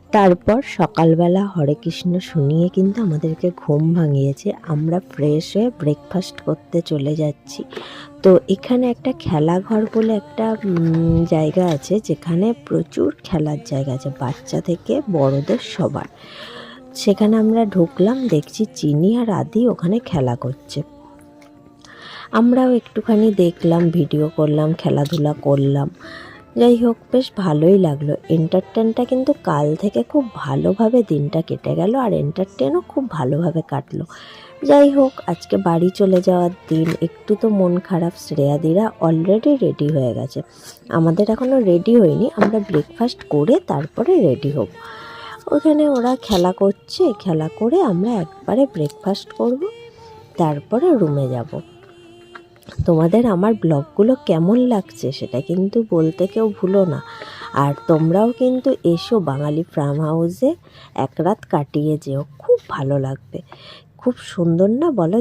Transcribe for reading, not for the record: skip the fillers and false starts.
তারপর সকালবেলা হরে কৃষ্ণ শুনিয়ে কিন্তু আমাদেরকে ঘুম ভাঙিয়েছে। আমরা ফ্রেশ হয়ে ব্রেকফাস্ট করতে চলে যাচ্ছি। তো এখানে একটা খেলাঘর বলে একটা জায়গা আছে, যেখানে প্রচুর খেলার জায়গা আছে, বাচ্চা থেকে বড়দের সবার। সেখানে আমরা ঢুকলাম, দেখছি চিনি আর আদি ওখানে খেলা করছে। আমরাও একটুখানি দেখলাম, ভিডিও করলাম, খেলাধুলা করলাম। যাই হোক, বেশ ভালোই লাগলো। এন্টারটেনটা কিন্তু কাল থেকে খুব ভালোভাবে দিনটা কেটে গেল, আর এন্টারটেনও খুব ভালোভাবে কাটলো। যাই হোক, আজকে বাড়ি চলে যাওয়ার দিন। একটু তো মন খারাপ। শ্রেয়াদিরা অলরেডি রেডি হয়ে গেছে, আমাদের এখনও রেডি হয়নি। আমরা ব্রেকফাস্ট করে তারপরে রেডি হব। ওখানে ওরা খেলা করছে, খেলা করে আমরা একবারে ব্রেকফাস্ট করব, তারপরে রুমে যাব। তোমাদের আমার ব্লগগুলো কেমন লাগছে সেটা কিন্তু বলতে কেউ ভুলো না। আর তোমরাও কিন্তু এসো বাঙালি ফার্ম হাউসে, এক রাত কাটিয়ে যেও, খুব ভালো লাগবে। খুব সুন্দর না বলো?